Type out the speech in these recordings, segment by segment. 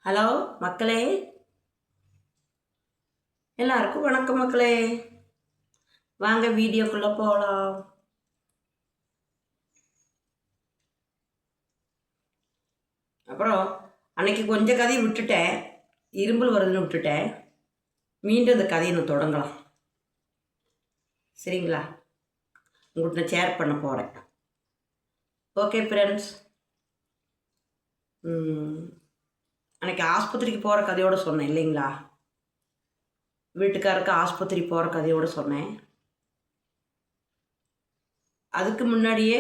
Hello மக்களே, எல்லாருக்கும் வணக்கம் மக்களே. வாங்க வீடியோக்குள்ளே போகலாம். அப்புறம் அன்னைக்கு கொஞ்சம் கதையை விட்டுட்டேன், இரும்பல் வருதுன்னு விட்டுட்டேன். மீண்டும் அந்த கதையை நான் தொடங்கலாம், சரிங்களா? உங்கள்கிட்ட நான் ஷேர் பண்ண போகிறேன். ஓகே ஃப்ரெண்ட்ஸ், அன்றைக்கி ஆஸ்பத்திரிக்கு போகிற கதையோடு சொன்னேன் இல்லைங்களா? வீட்டுக்காருக்கு ஆஸ்பத்திரி போகிற கதையோடு சொன்னேன். அதுக்கு முன்னாடியே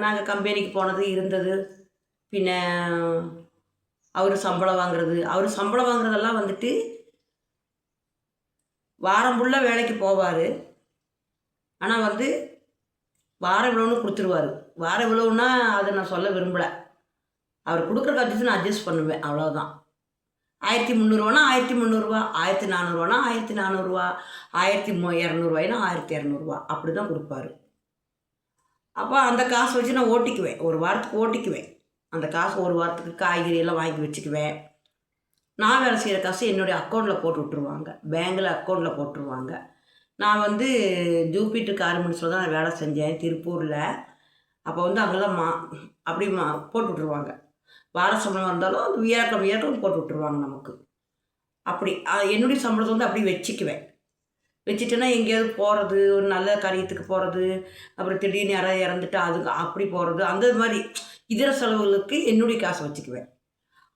நாங்கள் கம்பெனிக்கு போனது இருந்தது. பின்ன அவர் சம்பளம் வாங்குறதெல்லாம் வந்துட்டு வாரம் ஃபுல்லாக வேலைக்கு போவார். ஆனால் வந்து வாரம் இவ்வளோன்னு கொடுத்துருவார். வாரம் இவ்வளோன்னா அதை நான் சொல்ல விரும்பலை. அவர் கொடுக்குற கட்சி நான் அட்ஜஸ்ட் பண்ணுவேன், அவ்வளோதான். 1300 1300, 1400 1400, 1200 1200, அப்படி தான் கொடுப்பாரு. அப்போ அந்த காசு வச்சு நான் ஓட்டிக்குவேன், ஒரு வாரத்துக்கு ஓட்டிக்குவேன். அந்த காசு ஒரு வாரத்துக்கு காய்கறி எல்லாம் வாங்கி வச்சுக்குவேன். நான் வேலை செய்கிற காசு என்னுடைய அக்கௌண்ட்டில் போட்டு விட்ருவாங்க, பேங்கில் அக்கௌண்ட்டில் போட்டுருவாங்க. நான் வந்து ஜூபிட்டர் கார்மெண்ட்ஸில் தான் நான் வேலை செஞ்சேன், திருப்பூரில். அப்போ வந்து அங்கெல்லாம் அப்படி போட்டு விட்ருவாங்க. வார சம்பளம் வந்தாலும் அந்த வியாழக்கிழமை போட்டு விட்ருவாங்க நமக்கு. அப்படி என்னுடைய சம்பளத்தை வந்து அப்படி வச்சுட்டேன்னா எங்கேயாவது போகிறது, ஒரு நல்ல காரியத்துக்கு போகிறது, அப்புறம் திடீர்னு யாராவது இறந்துட்டு அதுக்கு அப்படி போகிறது, அந்த மாதிரி இதர செலவுகளுக்கு என்னுடைய காசை வச்சுக்குவேன்.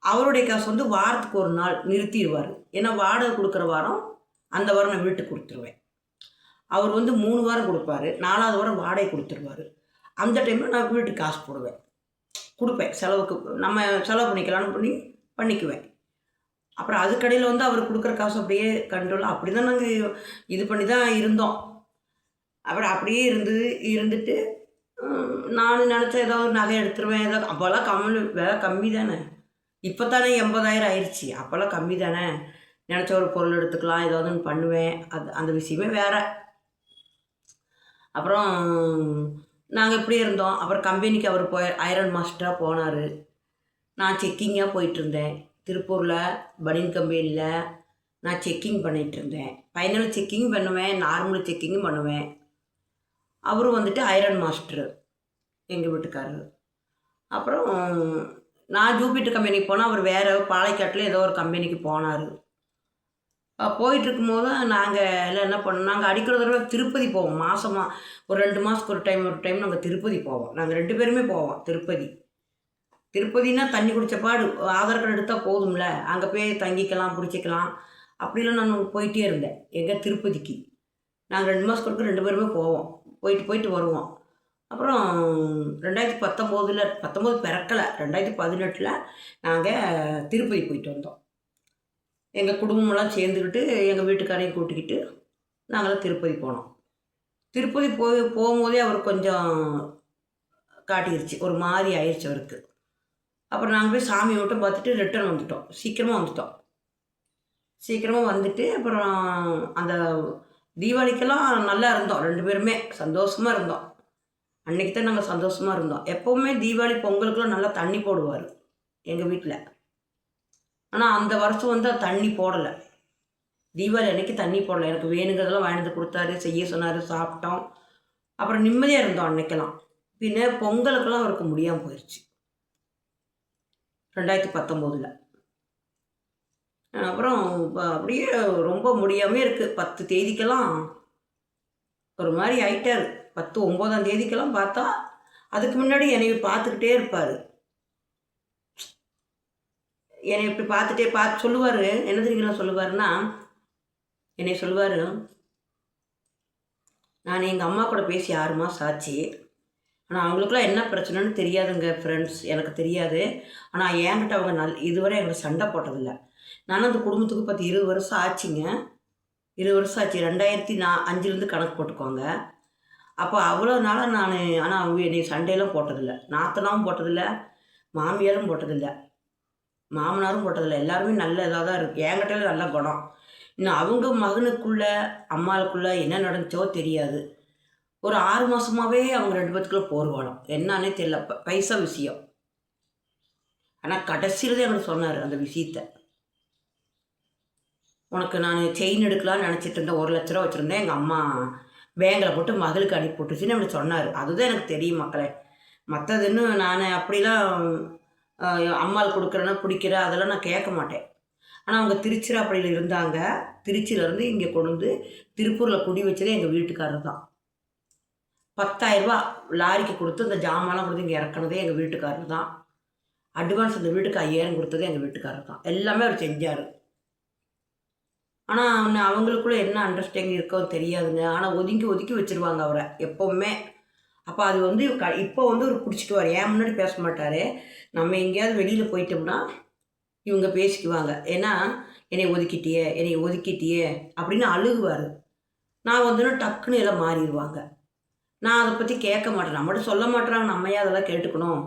அவருடைய காசு வந்து வாரத்துக்கு ஒரு நாள் நிறுத்திடுவார். ஏன்னா வாடகை கொடுக்குற வாரம் அந்த வாரம் நான் வீட்டுக்கு கொடுத்துருவேன். அவர் வந்து 3 வாரம் கொடுப்பாரு, 4வது வாரம் வாடகை கொடுத்துருவார். அந்த டைமில் நான் வீட்டுக்கு காசு கொடுப்பேன், செலவுக்கு நம்ம செலவு பண்ணிக்கலாம்னு பண்ணிக்குவேன். அப்புறம் அதுக்கடையில் வந்து அவர் கொடுக்குற காசு அப்படியே கண்ட்ரோலாக அப்படி தான் நாங்கள் இது பண்ணி தான் இருந்தோம். அப்புறம் அப்படியே இருந்துட்டு நான் நினச்சா ஏதாவது நகை எடுத்துருவேன். ஏதாவது அப்போல்லாம் விலை கம்மி தானே. இப்போ தானே 80,000 ஆயிடுச்சு. அப்போல்லாம் கம்மி தானே. நினச்ச ஒரு பொருள் எடுத்துக்கலாம், ஏதாவது ஒன்று பண்ணுவேன். அந்த விஷயமே வேறு. அப்புறம் நாங்கள் இப்படியே இருந்தோம். அப்புறம் கம்பெனிக்கு அவர் ஐரன் மாஸ்டராக போனார். நான் செக்கிங்காக போயிட்டுருந்தேன் திருப்பூரில் பனியன் கம்பெனியில். நான் செக்கிங் பண்ணிகிட்ருந்தேன். ஃபைனல் செக்கிங் பண்ணுவேன், நார்மல் செக்கிங்கும் பண்ணுவேன். அவரும் வந்துட்டு ஐரன் மாஸ்டரு எங்கள் வீட்டுக்காரர். அப்புறம் நான் ஜூபிட்டர் கம்பெனிக்கு போனால் அவர் வேறு பாலைக்காட்டில் ஏதோ ஒரு கம்பெனிக்கு போனார். போயிட்டுருக்கும்போது நாங்கள் எல்லாம் என்ன பண்ணோம், நாங்கள் அடிக்கிற தடவை திருப்பதி போவோம். மாதமாக ஒரு 2 மாதத்துக்கு ஒரு டைம் நாங்கள் திருப்பதி போவோம். நாங்கள் 2 பேருமே போவோம் திருப்பதினா தண்ணி குடித்த பாடு. ஆதார் கார்டு எடுத்தால் போதும்ல, அங்கே போய் தங்கிக்கலாம், பிடிச்சிக்கலாம். அப்படிலாம் நான் போயிட்டே இருந்தேன் எங்கள் திருப்பதிக்கு. நாங்கள் 2 மாதத்துக்கு 2 பேருமே போவோம், போயிட்டு வருவோம். அப்புறம் 2019 பிறக்கலை, 2018 நாங்கள் திருப்பதி போயிட்டு வந்தோம். எங்கள் குடும்பமெல்லாம் சேர்ந்துக்கிட்டு எங்கள் வீட்டுக்காரையும் கூட்டிக்கிட்டு நாங்களாம் திருப்பதி போனோம். திருப்பதி போகும்போதே அவர் கொஞ்சம் காட்டிடுச்சு, ஒரு மாதிரி ஆயிடுச்சு அவருக்கு. அப்புறம் நாங்கள் போய் சாமியை மட்டும் பார்த்துட்டு ரிட்டர்ன் வந்துட்டோம். சீக்கிரமாக வந்துட்டு அப்புறம் அந்த தீபாவளிக்கெல்லாம் நல்லா இருந்தோம், 2 பேருமே சந்தோஷமாக இருந்தோம். அன்றைக்கி தான் நாங்கள் சந்தோஷமாக இருந்தோம். எப்போவுமே தீபாவளி பொங்கலுக்குலாம் நல்லா தண்ணி போடுவார் எங்கள் வீட்டில். ஆனால் அந்த வருஷம் வந்து தண்ணி போடலை. தீபாவளி அன்றைக்கி தண்ணி போடலை. எனக்கு வேணுங்கிறதெல்லாம் வாங்கிட்டு கொடுத்தாரு, செய்ய சொன்னார், சாப்பிட்டோம். அப்புறம் நிம்மதியாக இருந்தோம் அன்றைக்கெல்லாம். பின்ன பொங்கலுக்கெல்லாம் அவருக்கு முடியாமல் போயிடுச்சு 2019. அப்புறம் அப்படியே ரொம்ப முடியாமல் இருக்குது. 10 தேதிக்கெல்லாம் ஒரு மாதிரி ஆயிட்டார். 9ஆம் தேதிக்கெல்லாம் பார்த்தா அதுக்கு முன்னாடி என்னை பார்த்துக்கிட்டே இருப்பார். என்னை இப்படி பார்த்து சொல்லுவார். என்ன தெரியுங்களா சொல்லுவார்னா, என்னை சொல்லுவார், நான் எங்கள் அம்மா கூட பேசி 6 மாதம் ஆச்சு. ஆனால் அவங்களுக்குலாம் என்ன பிரச்சனைன்னு தெரியாதுங்க ஃப்ரெண்ட்ஸ், எனக்கு தெரியாது. ஆனால் என்கிட்ட அவங்க இதுவரை எங்களுக்கு சண்டை போட்டதில்லை. நானும் அந்த குடும்பத்துக்கு 20 வருஷம் ஆச்சுங்க. 20 வருஷம் ஆச்சு. 2005 கணக்கு போட்டுக்கோங்க. அப்போ அவ்வளோ நாளாக ஆனால் அவங்க என்னை சண்டையெல்லாம் போட்டதில்லை. நாத்தனாவும் போட்டதில்லை, மாமியாரும் போட்டதில்லை, மாமனாரும் போட்டதில்லை. எல்லாருமே நல்ல இதாக தான் இருக்குது. என்கிட்ட நல்ல குணம். இன்னும் அவங்க மகனுக்குள்ளே அம்மாவுக்குள்ளே என்ன நடந்துச்சோ தெரியாது. ஒரு 6 மாதமாகவே அவங்க 2 பேத்துக்குள்ளே போர்வாளம். என்னன்னே தெரியல, பைசா விஷயம். ஆனால் கடைசியில் தான் எனக்கு சொன்னார் அந்த விஷயத்த. உனக்கு நான் செயின் எடுக்கலான்னு நினச்சிட்டு இருந்தேன், 1,00,000 வச்சுருந்தேன், எங்கள் அம்மா பேங்கில் போட்டு மகளுக்கு அனுப்பி போட்டுச்சுன்னு அப்படி சொன்னார். அதுதான் எனக்கு தெரியும் மக்களே. மற்றதுன்னு நான் அப்படிலாம் அம்மாள் கொடுக்குறேன்னா பிடிக்கிற அதெல்லாம் நான் கேட்க மாட்டேன். ஆனால் அவங்க திருச்சிராப்பள்ளியில் இருந்தாங்க. திருச்சியிலேருந்து இங்கே கொண்டு வந்து திருப்பூரில் குடி வச்சதே எங்கள் வீட்டுக்காரர் தான். 10,000 லாரிக்கு கொடுத்து இந்த ஜாமான்லாம் கொடுத்து இங்கே இறக்குனதே எங்கள் வீட்டுக்காரர் தான். அட்வான்ஸ் அந்த வீட்டுக்கு 5,000 கொடுத்ததே எங்கள் வீட்டுக்காரர் தான். எல்லாமே அவர் செஞ்சார். ஆனால் அவங்களுக்குள்ள என்ன அண்டர்ஸ்டாண்டிங் இருக்கோ தெரியாதுங்க. ஆனால் ஒதுக்கி ஒதுக்கி வச்சுருவாங்க அவரை எப்போவுமே. அப்போ அது வந்து இப்போ வந்து ஒரு பிடிச்சிக்குவார். ஏன் முன்னாடி பேச மாட்டார். நம்ம எங்கேயாவது வெளியில் போயிட்டோம்னா இவங்க பேசிக்குவாங்க. ஏன்னா என்னை ஒதுக்கிட்டியே அப்படின்னு அழுகுவார். நான் வந்துன்னா டக்குன்னு எல்லாம் மாறிடுவாங்க. நான் அதை பற்றி கேட்க மாட்டேன். நம்மகிட்ட சொல்ல மாட்டேறாங்க, நம்ம ஏன் அதெல்லாம் கேட்டுக்கணும்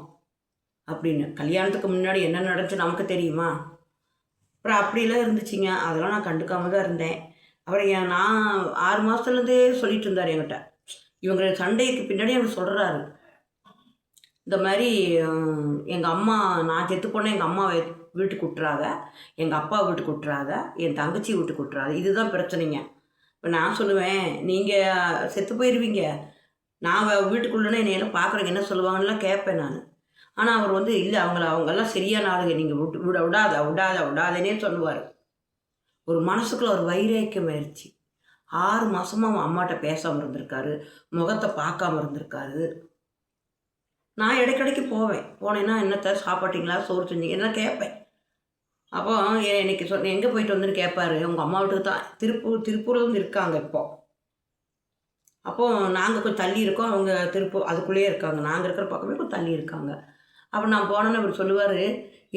அப்படின்னு. கல்யாணத்துக்கு முன்னாடி என்ன நடந்துச்சு நமக்கு தெரியுமா? அப்புறம் அப்படிலாம் இருந்துச்சுங்க. அதெல்லாம் நான் கண்டுக்காம தான் இருந்தேன். அப்புறம் நான் 6 மாதத்துலேருந்தே சொல்லிட்டு இருந்தார் என்கிட்ட. இவங்க சண்டைக்கு பின்னாடி எனக்கு சொல்கிறாரு, இந்த மாதிரி எங்கள் அம்மா, நான் செத்து போனேன், எங்கள் அம்மா வீட்டுக்கு விட்டுறாத, எங்கள் அப்பா வீட்டுக்கு விட்டுறாத, என் தங்கச்சி வீட்டுக்கு விட்டுறாத, இதுதான் பிரச்சனைங்க. இப்போ நான் சொல்லுவேன், நீங்கள் செத்து போயிடுவீங்க, நான் வீட்டுக்குள்ளேன்னா என்னையெல்லாம் பார்க்குறேங்க என்ன சொல்லுவாங்கலாம் கேட்பேன் நான். ஆனால் அவர் வந்து இல்லை, அவங்கெல்லாம் சரியான ஆளுங்க, நீங்கள் விடாதேனே சொல்லுவார். ஒரு மனசுக்குள்ள ஒரு வைராக்கியம் ஆயிடுச்சு. 6 மாதமாக அவன் அம்மாட்ட பேசாமல் இருந்திருக்காரு, முகத்தை பார்க்காம இருந்திருக்காரு. நான் இடைக்கடைக்கு போனேன்னா என்னத்த சாப்பாட்டிங்களா, சோறு செஞ்சீங்க என்ன கேட்பேன். அப்போ இன்னைக்கு எங்கே போயிட்டு வந்துன்னு கேட்பாரு. உங்கள் அம்மா வீட்டுக்கு தான் திருப்பூரில் வந்து இருக்காங்க இப்போ. அப்போது நாங்கள் கொஞ்சம் தள்ளி இருக்கோம், அவங்க திருப்பூர் அதுக்குள்ளேயே இருக்காங்க. நாங்கள் இருக்கிற பக்கமே கொஞ்சம் தள்ளி இருக்காங்க. அப்போ நான் போனேன்னு அவர் சொல்லுவார்,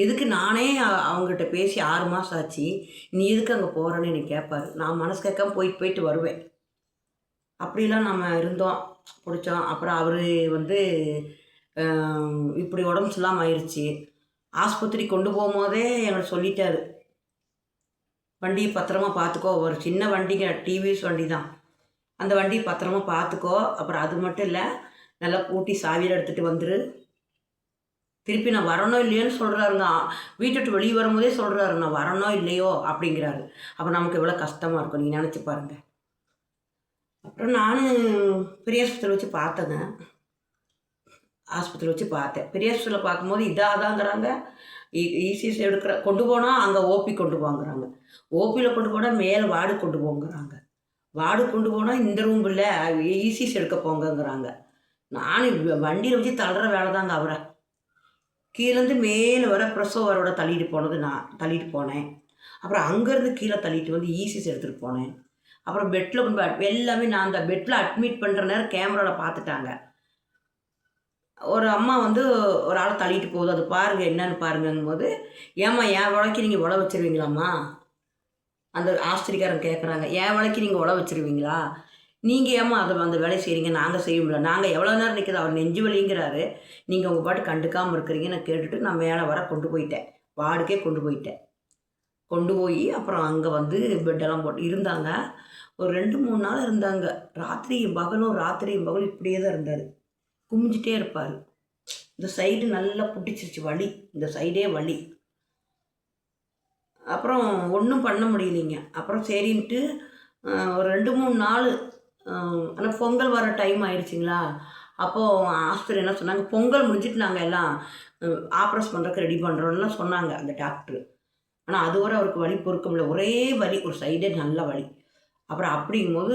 எதுக்கு நானே அவங்ககிட்ட பேசி 6 மாதம் ஆச்சு, நீ எதுக்கு அங்கே போகிறேன்னு எனக்கு கேட்பார். நான் மனசு கேட்காம போயிட்டு வருவேன். அப்படிலாம் நம்ம இருந்தோம், பிடிச்சோம். அப்புறம் அவர் வந்து இப்படி உடம்பு சரியில்லாமல் ஆயிடுச்சு. ஆஸ்பத்திரி கொண்டு போகும்போதே எங்களை சொல்லிட்டாரு, வண்டியை பத்திரமா பார்த்துக்கோ. ஒரு சின்ன வண்டிங்க, டிவிஎஸ் வண்டி தான். அந்த வண்டியை பத்திரமா பார்த்துக்கோ. அப்புறம் அது மட்டும் இல்லை, நல்லா பூட்டி சாவியில் எடுத்துகிட்டு வந்துரு. திருப்பி நான் வரணும் இல்லையோன்னு சொல்கிறாருங்க. வீட்டை விட்டு வெளியே வரும்போதே சொல்கிறாரு, நான் வரணும் இல்லையோ அப்படிங்கிறாரு. அப்போ நமக்கு எவ்வளோ கஷ்டமாக இருக்கும், நீங்கள் நினச்சி பாருங்கள். அப்புறம் நான் பெரிய ஆஸ்பத்திரியில் வச்சு பார்த்தேங்க. பெரிய ஆஸ்பத்திரியில் பார்க்கும்போது இதாதாங்கிறாங்க. இசிஎஸ் கொண்டு போனால் அங்கே ஓபி கொண்டு போங்கிறாங்க. ஓபியில் கொண்டு போனால் மேலே வார்டு கொண்டு போங்கிறாங்க. வார்டு கொண்டு போனால் இந்த ரூம் இல்லை, இசிஎஸ் எடுக்க போங்கங்கிறாங்க. நான் வண்டியில் வச்சு தள்ளுற வேலை தாங்க அவரை. கீழேருந்து மேலே வர பிரசவரோட தள்ளிட்டு போனேன். அப்புறம் அங்கேருந்து கீழே தள்ளிட்டு வந்து இசிஎஸ் எடுத்துகிட்டு போனேன். அப்புறம் பெட்டில் கொண்டு எல்லாமே நான் அந்த பெட்டில் அட்மிட் பண்ணுற நேரம் கேமராவில் பார்த்துட்டாங்க. ஒரு அம்மா வந்து ஒரு ஆளை தள்ளிட்டு போகுது, அது பாருங்கள் என்னன்னு பாருங்கும் போது, ஏம்மா என் வழக்கு நீங்கள் உழ வச்சுருவீங்களாம்மா? அந்த ஆஸ்திரிக்காரன் கேட்குறாங்க, என் வழக்கு நீங்கள் உழ வச்சுருவீங்களா? நீங்கள் ஏம்மா அந்த வேலையை செய்கிறீங்க, நாங்கள் செய்யும்ல, நாங்கள் எவ்வளோ நேரம் நிற்கிது, அவர் நெஞ்சு வலிங்கிறாரு, நீங்கள் உங்கள் பாட்டு கண்டுக்காமல் இருக்கிறீங்க. நான் கேட்டுட்டு நான் மேலே வர கொண்டு போயிட்டேன், வார்டுக்கே கொண்டு போய் அப்புறம் அங்கே வந்து பெட்டெல்லாம் போட்டு இருந்தாங்க. ஒரு 2-3 நாள் இருந்தாங்க. ராத்திரியும் பகலும் இப்படியே தான் இருந்தார். குமிஞ்சிட்டே இருப்பார். இந்த சைடு நல்லா புட்டிச்சிருச்சு வலி, இந்த சைடே வலி. அப்புறம் ஒன்றும் பண்ண முடியலைங்க. அப்புறம் சரின்ட்டு ஒரு 2-3 நாள், ஆனால் பொங்கல் வர டைம் ஆயிடுச்சிங்களா. அப்போது ஆஸ்பத்திரி என்ன சொன்னாங்க, பொங்கல் முடிஞ்சிட்டு நாங்கள் எல்லாம் ஆப்ரேஷன் பண்ணுறதுக்கு ரெடி பண்ணுறோம்லாம் சொன்னாங்க அந்த டாக்டரு. ஆனால் அதுவரை அவருக்கு வலி பொறுக்க முடியல, ஒரே வலி, ஒரு சைடே நல்ல வலி. அப்புறம் அப்படிங்கும்போது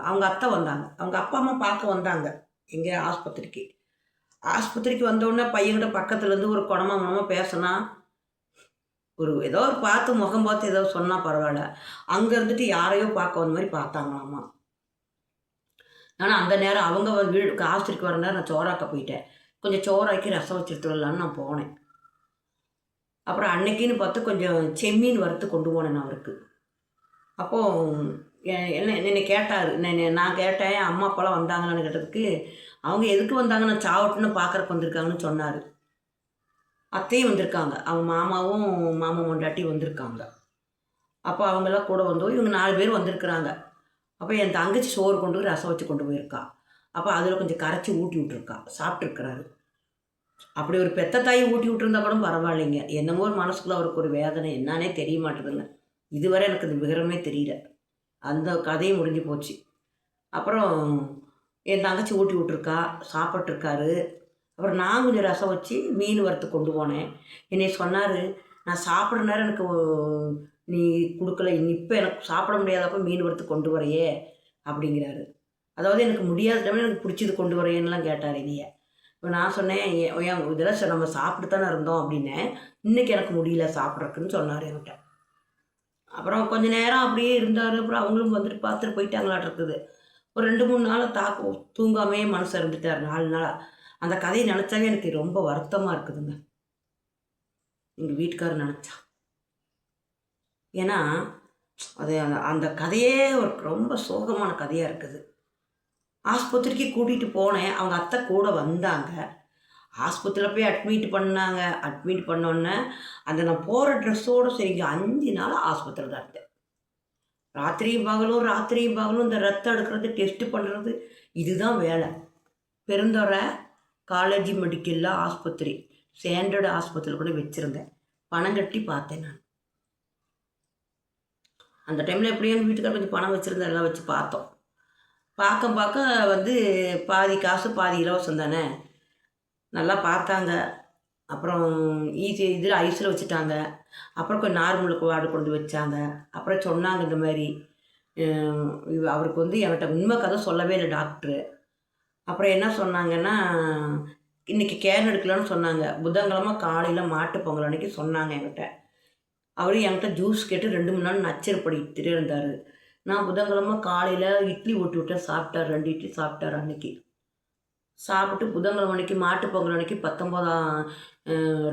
அவங்க அத்தை வந்தாங்க, அவங்க அப்பா அம்மா பார்க்க வந்தாங்க எங்கள் ஆஸ்பத்திரிக்கு வந்தோடனே பையன்கிட்ட பக்கத்துலேருந்து ஒரு குணமாக பேசினா, ஏதோ ஒரு பார்த்து முகம் பார்த்து ஏதோ சொன்னால் பரவாயில்ல, அங்கே இருந்துட்டு யாரையோ பார்க்க வந்த மாதிரி பார்த்தாங்களாம்மா. ஆனால் அந்த நேரம் அவங்க ஆஸ்பத்திரிக்கு வர நேரம் நான் சோறாக்க போயிட்டேன். கொஞ்சம் சோறாக்கி ரசம் வச்சு எடுத்துடலான்னு நான் போனேன். அப்புறம் அன்னைக்குன்னு பார்த்து கொஞ்சம் செம்மீன் வறுத்து கொண்டு போனேன் நான் அவருக்கு. அப்போது என்னை கேட்டார். நான் கேட்டேன், அம்மா அப்பாலாம் வந்தாங்களான்னு கேட்டதுக்கு, அவங்க எதுக்கு வந்தாங்க, நான் சாவட்டுன்னு பார்க்குறக்கு வந்திருக்காங்கன்னு சொன்னார். அத்தையும் வந்திருக்காங்க, அவங்க மாமா பொண்டாட்டி வந்திருக்காங்க. அப்போ அவங்கெல்லாம் கூட வந்தோம், இவங்க 4 பேர் வந்திருக்கிறாங்க. அப்போ என் தங்கச்சி சோறு கொண்டு ரசம் வச்சு கொண்டு போயிருக்கா. அப்போ அதில் கொஞ்சம் கரைச்சி ஊட்டி விட்டுருக்கா, சாப்பிட்ருக்கிறாரு. அப்படி ஒரு பெத்த தாய் ஊட்டி விட்டுருந்தா கூட பரவாயில்லைங்க. என்னமோ ஒரு மனசுக்குள்ள அவருக்கு ஒரு வேதனை என்னான்னே தெரிய மாட்டேதுங்க. இதுவரை எனக்கு இந்த விவரமே தெரியல. அந்த கதையும் முடிஞ்சு போச்சு. அப்புறம் என் தங்கச்சி ஊட்டி விட்டுருக்கா, சாப்பிட்ருக்காரு. அப்புறம் நான் கொஞ்சம் ரசம் வச்சு மீன் வறுத்து கொண்டு போனேன். என்னைய சொன்னார், நான் சாப்பிட்ற நேரம் எனக்கு நீ கொடுக்கல, இப்போ எனக்கு சாப்பிட முடியாதப்போ மீன் வறுத்து கொண்டு வரையே அப்படிங்கிறாரு. அதாவது எனக்கு முடியாத டைமில் எனக்கு பிடிச்சது கொண்டு வரையேன்னுலாம் கேட்டார் என்னைய. இப்போ நான் சொன்னேன், ஏன் இதெல்லாம் நம்ம சாப்பிட்டு தானே இருந்தோம் அப்படின்னேன். இன்றைக்கி எனக்கு முடியல சாப்பிட்றதுக்குன்னு சொன்னார் என்கிட்ட. அப்புறம் கொஞ்ச நேரம் அப்படியே இருந்தார். அப்புறம் அவங்களும் வந்துட்டு பார்த்துட்டு போயிட்டாங்களாட்டிருக்குது. ஒரு 2, 3 நாள் தூங்காமே மனுஷன் இருந்துட்டார் 4 நாளாக. அந்த கதையை நினச்சாவே எனக்கு ரொம்ப வருத்தமாக இருக்குதுங்க, எங்கள் வீட்டுக்காரர் நினச்சா. ஏன்னா அது அந்த கதையே ஒரு ரொம்ப சோகமான கதையாக இருக்குது. ஆஸ்பத்திரிக்கு கூட்டிகிட்டு போனேன். அவங்க அத்தை கூட வந்தாங்க. ஆஸ்பத்திரியில் போய் அட்மிட் பண்ணாங்க. அட்மிட் பண்ணோன்னே அந்த நான் போகிற ட்ரெஸ்ஸோடு சரிங்க 5 நாள் ஆஸ்பத்திரியில் தான் இருந்தேன். ராத்திரியும் பகலும் இந்த ரத்தம் எடுக்கிறது, டெஸ்ட்டு பண்ணுறது, இதுதான் வேலை. பெருந்தொரை காலேஜ் மெடிக்கலில் ஆஸ்பத்திரி, ஸ்டாண்டர்டு ஆஸ்பத்திரியில் கூட வச்சுருந்தேன். பணம் கட்டி பார்த்தேன் நான். அந்த டைமில் எப்படியும் வீட்டுக்கார கொஞ்சம் பணம் வச்சுருந்தேன், எல்லாம் வச்சு பார்த்தோம். பார்க்க வந்து பாதி காசு பாதி இலவசம் தானே, நல்லா பார்த்தாங்க. அப்புறம் இதில் ஐஸில் வச்சுட்டாங்க. அப்புறம் கொஞ்சம் நார்மலுக்கு வார்டு கொண்டு வச்சாங்க. அப்புறம் சொன்னாங்க இந்த மாதிரி அவருக்கு வந்து என்கிட்ட உண்மை கதை சொல்லவே இல்லை டாக்டரு. அப்புறம் என்ன சொன்னாங்கன்னா, இன்றைக்கி கேன் எடுக்கலான்னு சொன்னாங்க. புதன்கிழமை காலையில் மாட்டு பொங்கல் அன்றைக்கி சொன்னாங்க என்கிட்ட. அவரும் என்கிட்ட ஜூஸ் கேட்டு 2 3 நாள் நச்சரிப்படுத்திட்டே இருந்தார். நான் புதன்கிழமை காலையில் இட்லி ஊட்டி விட்டேன், சாப்பிட்டார். 2 இட்லி சாப்பிட்டார் அன்றைக்கி. சாப்பிட்டு புதன்கிழமை அன்றைக்கி மாட்டுப் பொங்கல் அன்றைக்கி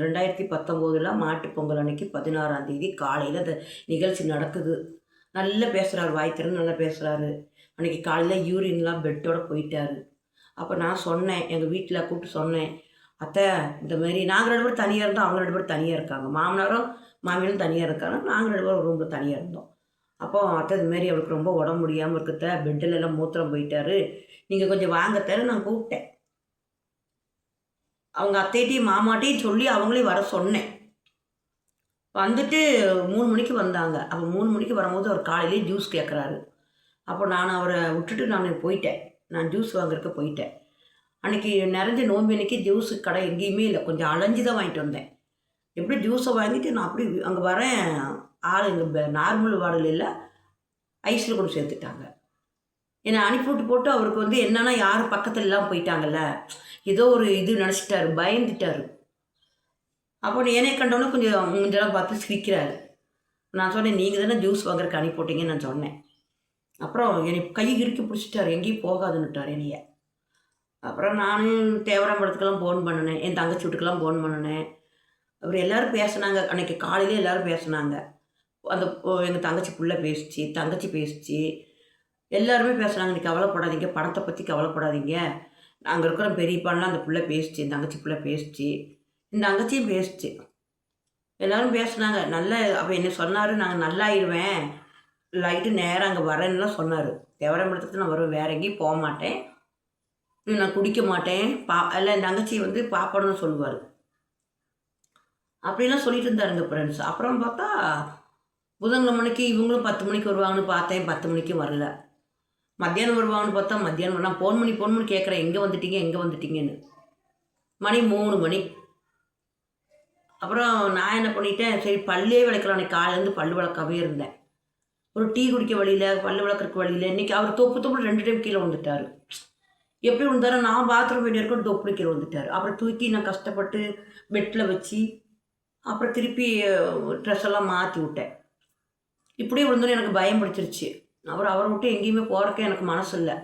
2019 மாட்டுப் பொங்கல் அன்றைக்கி 16ஆம் தேதி காலையில் அந்த நிகழ்ச்சி நடக்குது. நல்லா பேசுகிறாரு, வாய் திறந்து நல்லா பேசுகிறாரு. அன்றைக்கி காலையில் யூரின்லாம் பெட்டோடு போயிட்டார். அப்போ நான் சொன்னேன், எங்கள் வீட்டில் கூப்பிட்டு சொன்னேன், அத்தை இந்த மாதிரி நாங்கள் 2 பேரும் தனியாக இருந்தோம், அவங்க 2 பேரும் தனியாக இருக்காங்க. மாமனாரும் மாமியாரும் தனியாக இருக்காங்க, நாங்கள் 2 பேரும் ரூமில் தனியாக இருந்தோம். அப்போ அத்தை இதுமாரி அவருக்கு ரொம்ப உடம்பு முடியாமல் இருக்குத்த, பெட்டில் எல்லாம் மூத்திரம் போயிட்டார், நீங்கள் கொஞ்சம் வாங்கத்தேன்னு நான் கூப்பிட்டேன். அவங்க அத்தைகிட்டையும் மாமாட்டையும் சொல்லி அவங்களையும் வர சொன்னேன். வந்துட்டு 3 மணிக்கு வந்தாங்க. அப்போ 3 மணிக்கு வரும்போது அவர் காலையிலேயே ஜூஸ் கேட்குறாரு. அப்போ நான் அவரை விட்டுட்டு நான் போயிட்டேன். நான் ஜூஸ் வாங்குறதுக்கு போயிட்டேன். அன்றைக்கி நிறைஞ்ச நோம்பு அன்றைக்கி ஜூஸு கடை எங்கேயுமே இல்லை, கொஞ்சம் அலைஞ்சி தான் வாங்கிட்டு வந்தேன். எப்படி ஜூஸை வாங்கிட்டு நான் அப்படி அங்கே வரேன், ஆள் எங்கள் நார்மல் வார்டில் இல்லை, ஐஸில் கூட சேர்த்துட்டாங்க. என்னை அனுப்பிவிட்டு போட்டு அவருக்கு வந்து என்னென்னா யாரும் பக்கத்தில் எல்லாம் போயிட்டாங்கல்ல, ஏதோ ஒரு இது நினச்சிட்டாரு, பயந்துட்டார். அப்போ என்னை கண்டோன்னே கொஞ்சம் மூஞ்செல்லாம் பார்த்து சிரிக்கிறாரு. நான் சொன்னேன், நீங்கள் தானே ஜூஸ் வாங்குறதுக்கு அனுப்பி போட்டிங்கன்னு நான் சொன்னேன். அப்புறம் என்னை கை இறுக்கி பிடிச்சிட்டார், எங்கேயும் போகாதுன்னுட்டார் என்னைய. அப்புறம் நானும் தேவராம்படத்துக்கெல்லாம் ஃபோன் பண்ணினேன், என் தங்கச்சி வீட்டுக்கெல்லாம் ஃபோன் பண்ணினேன். அப்புறம் எல்லோரும் பேசினாங்க. அன்றைக்கி காலையிலே எல்லோரும் பேசினாங்க. அந்த எங்கள் தங்கச்சி புள்ள பேசிச்சு, தங்கச்சி பேசிச்சு, எல்லாருமே பேசுனாங்க. நீ கவலைப்படாதீங்க, பணத்தை பற்றி கவலைப்படாதீங்க, நாங்கள் இருக்கிற பெரியப்பான்லாம் அந்த புள்ள பேசிச்சு, என் தங்கச்சி புள்ள பேசிச்சு, இந்த தங்கச்சியும் பேசிச்சு, எல்லோரும் பேசுனாங்க. நல்ல அப்போ என்ன சொன்னார், நாங்கள் நல்லாயிடுவேன், லைட்டு நேரம் அங்கே வரேன்னுலாம் சொன்னார். தேவராம்படத்துக்கு நான் வருவேன், வேறு எங்கேயும் போக மாட்டேன், நான் குடிக்க மாட்டேன், எல்லாம் என் தங்கச்சி வந்து பாப்பான்னு சொல்லுவார். அப்படிலாம் சொல்லிட்டு இருந்தாருங்க ஃப்ரெண்ட்ஸ். அப்புறம் பார்த்தா புதன்கிழமை மணிக்கு இவங்களும் 10 மணிக்கு வருவாங்கன்னு பார்த்தேன், 10 மணிக்கும் வரல. மத்தியானம் வருவாங்கன்னு பார்த்தா மத்தியானம் நான் ஃபோன் பண்ணி கேட்குறேன், எங்கே வந்துட்டீங்கன்னு. மணி 3 மணி. அப்புறம் நான் என்ன பண்ணிட்டேன், சரி பல்லே விளக்கலாம், அன்றைக்கி காலையிலேருந்து பல் விளக்காவே இருந்தேன். ஒரு டீ குடிக்க வழியில், பல் விளக்குறக்கு வழியில், இன்றைக்கி அவர் தொப்பு 2 டைம் கீழே வந்துட்டார். எப்படி விழுந்தாரோ, நான் பாத்ரூம் போயிட்டு இருக்கோம், தொப்பு கீழே வந்துட்டார். அப்புறம் தூக்கி நான் கஷ்டப்பட்டு பெட்டில் வச்சு அப்புறம் திருப்பி ட்ரெஸ் எல்லாம் மாற்றி விட்டேன். இப்படியே விழுந்தோன்னு எனக்கு பயம் பிடிச்சிருச்சு. அவரை விட்டு எங்கேயுமே போகிறக்கே எனக்கு மனசு இல்லை,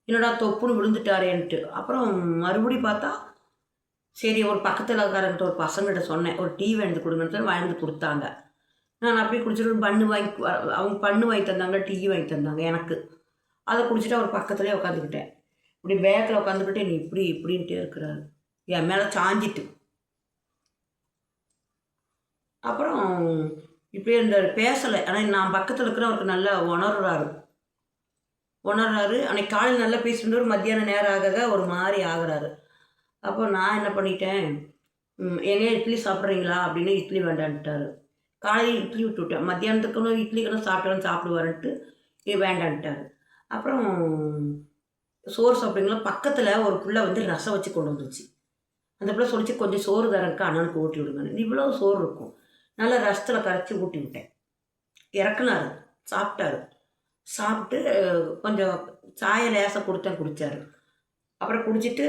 என்னடா தொப்புன்னு விழுந்துட்டாரேன்ட்டு. அப்புறம் மறுபடி பார்த்தா சரி, ஒரு பக்கத்தில் இருக்கிறவங்கிட்ட ஒரு பசங்கிட்ட சொன்னேன், ஒரு டீ வாங்கி கொடுங்கன்னு சொல்லி வாங்கி கொடுத்தாங்க. நான் அப்படியே குடிச்சிட்டு அவங்க பண்ணு வாங்கி தந்தாங்க, டீ வாங்கி தந்தாங்க எனக்கு. அதை குடிச்சிட்டு அவர் பக்கத்துலேயே உட்காந்துக்கிட்டேன். இப்படி பேக்கில் உட்காந்துக்கிட்டே நீ இப்படின்ட்டே இருக்கிறாரு, என் மேலே சாஞ்சிட்டு. அப்புறம் இப்படியே இருந்தார், பேசலை. ஆனால் நான் பக்கத்தில் இருக்கிற அவருக்கு நல்லா உணர்றாரு. அன்றைக்கி காலையில் நல்லா பேசிட்டு மத்தியானம் நேரம் ஆக ஒரு மாதிரி ஆகிறாரு. அப்போ நான் என்ன பண்ணிட்டேன், "ஏங்க இட்லி சாப்பிட்றீங்களா?" அப்படின்னு இட்லி வேண்டான்ட்டாரு. காலையில் இட்லி விட்டுவிட்டேன். மத்தியானத்துக்குன்னு இட்லி கூட சாப்பிடுவாருன்ட்டு வேண்டான்ட்டாரு. அப்புறம் சோறு சாப்பிட்றீங்களா? பக்கத்தில் ஒரு புள்ள வந்து ரசம் வச்சு கொண்டு வந்துச்சு. அந்த பிள்ளை சொல்லிச்சு, "கொஞ்சம் சோறு தரேன்க்கா, அண்ணனுக்கு ஊட்டி விடுங்கன்னு." இவ்வளோ சோறு இருக்கும். நல்லா ரசத்தில் கரைச்சி ஊட்டி விட்டேன். இறக்குனாரு, சாப்பிட்டாரு. சாப்பிட்டு கொஞ்சம் சாயை லேசாக கொடுத்தேன், குடித்தாரு. அப்புறம் குடிச்சிட்டு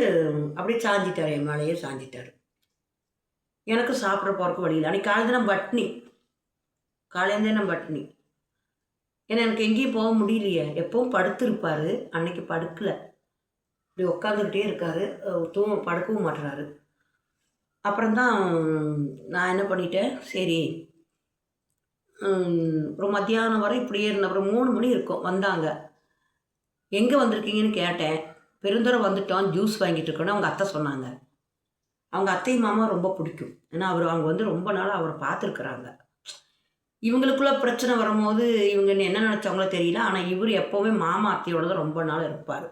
அப்படியே சாஞ்சிட்டாரு, என் மேலேயே சாஞ்சிட்டாரு. எனக்கு சாப்பிட்ற போகிறக்கு வழி இல்லை. அன்றைக்கி காலையில் நான் பட்னி, காலையிலேருந்தே நான் பட்னி. ஏன்னா எனக்கு எங்கேயும் போக முடியலையே. எப்பவும் படுத்திருப்பார், அன்னைக்கு படுக்கலை. இப்படி உட்காந்துக்கிட்டே இருக்கார், படுக்கவும் மாட்டுறாரு. அப்புறம் தான் நான் என்ன பண்ணிட்டேன், சரி அப்புறம் மத்தியானம் வரை இப்படியே இருந்தேன். அப்புறம் 3 மணி இருக்கும், வந்தாங்க. எங்கே வந்திருக்கீங்கன்னு கேட்டேன். பெருந்துறை வந்துட்டோம், ஜூஸ் வாங்கிட்டு இருக்கோன்னு அவங்க அத்தை சொன்னாங்க. அவங்க அத்தையும் மாமா ரொம்ப பிடிக்கும். ஏன்னா அவங்க வந்து ரொம்ப நாளாக அவரை பார்த்துருக்குறாங்க. இவங்களுக்குள்ள பிரச்சனை வரும்போது இவங்க என்ன நினச்சாங்களோ தெரியல. ஆனால் இவர் எப்போவுமே மாமா அத்தையோட தான் ரொம்ப நாள் இருப்பார்.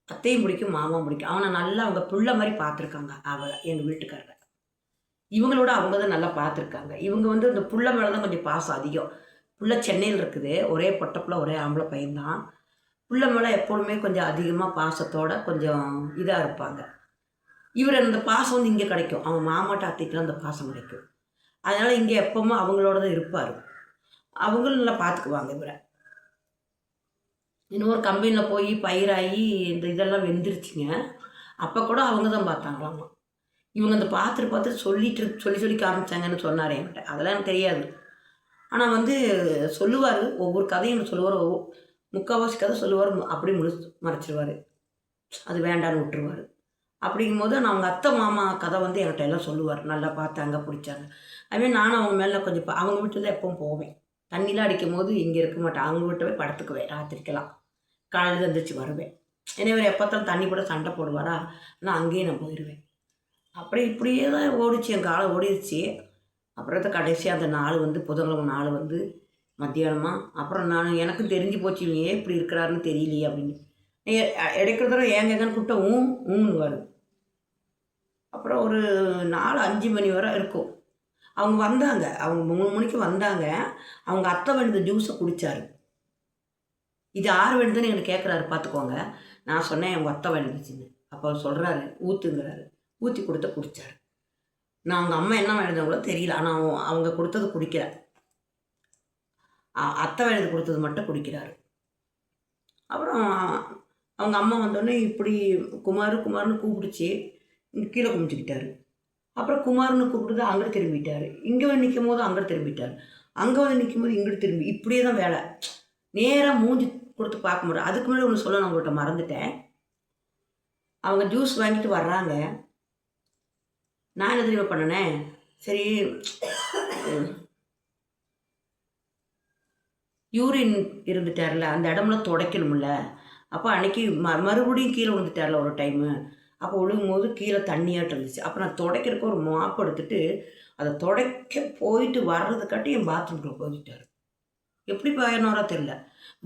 அத்தையும் பிடிக்கும், மாமாவும் பிடிக்கும். அவனை நல்லா அவங்க புள்ள மாதிரி பார்த்துருக்காங்க அவளை, எங்கள் வீட்டுக்காரரை. இவங்களோட அவங்க தான் நல்லா பார்த்துருக்காங்க. இவங்க வந்து இந்த புள்ள மேலே தான் கொஞ்சம் பாசம் அதிகம். புள்ள சென்னையில் இருக்குது, ஒரே பொட்டை புள்ள, ஒரே ஆம்பளை பையன்தான். புள்ள மேலே எப்பொழுதுமே கொஞ்சம் அதிகமாக பாசத்தோட கொஞ்சம் இதாக இருப்பாங்க. இவர் அந்த பாசம் வந்து இங்கே கிடைக்கும். அவங்க மாமாட்ட அத்தைக்கெலாம் அந்த பாசம் கிடைக்கும். அதனால் இங்கே எப்போவுமே அவங்களோட தான் இருப்பார். அவங்களும் நல்லா பார்த்துக்குவாங்க இவரை. இன்னொரு கம்பெனியில் போய் பயிராகி இந்த இதெல்லாம் வெந்துருச்சுங்க. அப்போ கூட அவங்க தான் பார்த்தாங்களாமா. இவங்க அந்த பார்த்து சொல்லி காமிச்சாங்கன்னு சொன்னார் என்கிட்ட. அதெல்லாம் எனக்கு தெரியாது. ஆனால் வந்து சொல்லுவார், ஒவ்வொரு கதையும் எனக்கு சொல்லுவார். முக்கால்வாசி கதை சொல்லுவார், அப்படியே மறைச்சிருவார். அது வேண்டான்னு விட்டுருவார். அப்படிங்கும்போது நான் அவங்க அத்தை மாமா கதை வந்து என்கிட்ட எல்லாம் சொல்லுவார். நல்லா பார்த்தாங்க, பிடிச்சாங்க. அதுமாதிரி நானும் அவங்க மேலே கொஞ்சம் அவங்க வீட்டில் தான் எப்பவும் போவேன். தண்ணிலாம் அடிக்கும் போது இங்கே இருக்க மாட்டேன். அவங்க வீட்டை போய் படுத்துக்குவேன் ராத்திரிக்கெல்லாம். காலையில் எழுந்திரிச்சு வருவேன். ஏன்னா இவர் எப்போத்தாலும் தண்ணி கூட சண்டை போடுவாரா, நான் அங்கேயே நான் போயிடுவேன். அப்புறம் இப்படியே தான் ஓடிச்சு, என் காலம் ஓடிடுச்சு. அப்புறம் தான் கடைசியாக அந்த நாள் வந்து புதன்கிழமை நாள் வந்து மத்தியானமாக அப்புறம் நான் எனக்கும் தெரிஞ்சு போச்சு, இவங்க ஏன் இப்படி இருக்கிறாருன்னு தெரியலையே அப்படின்னு. இடைக்கிற தடவை ஏங்கன்னு கூப்பிட்டா ஊன்னுவார். அப்புறம் ஒரு 4-5 மணி வரை இருக்கும். அவங்க வந்தாங்க, அவங்க 3 மணிக்கு வந்தாங்க. அவங்க அத்தை வேண்டிய ஜூஸை குடித்தார். இது யார் வேணுதுன்னு எனக்கு கேட்குறாரு, பார்த்துக்கோங்க. நான் சொன்னேன் அவங்க அத்தை வேணுச்சுன்னு. அப்போ அவர் சொல்கிறாரு, ஊற்றுங்கிறாரு. ஊற்றி கொடுத்த குடித்தார். நான் அவங்க அம்மா என்ன வேணுதாங்களோ தெரியல, ஆனால் அவங்க கொடுத்தது குடிக்கல. அத்தை வேணுது கொடுத்தது மட்டும் குடிக்கிறாரு. அப்புறம் அவங்க அம்மா வந்தோடனே இப்படி குமார்னு கூப்பிடுச்சு, கீழே குமிச்சுக்கிட்டாரு. அப்புறம் குமார்னு கூப்பிடுது, அங்கிட்டு திரும்பிட்டார். இங்கே வந்து நிற்கும் போது அங்கிட்டு திரும்பிட்டார். அங்கே வந்து நிற்கும் போது இங்கிட்டு திரும்பி, இப்படியே தான் வேலை. நேராக மூஞ்சி கொடுத்து பார்க்க முடியும். அதுக்கு முன்னாடி ஒன்று சொல்ல நான் உங்கள்கிட்ட மறந்துட்டேன். அவங்க ஜூஸ் வாங்கிட்டு வர்றாங்க. நான் என்ன தெரியுமா பண்ணினேன், சரி யூரின் இருந்துட்டார்ல, அந்த இடம்லாம் துடைக்கணும்ல. அப்போ அன்றைக்கி மறுபடியும் கீழே விழுந்துட்டார்ல ஒரு டைமு. அப்போ விழுகும்போது கீழே தண்ணியாட்டு இருந்துச்சு. அப்போ நான் துடைக்கிறதுக்கு ஒரு மாப்பு எடுத்துகிட்டு அதை துடைக்க போயிட்டு வர்றதுக்காட்டி என் பாத்ரூம்குள்ளே போயிட்டார். எப்படி பயனாரோ தெரில.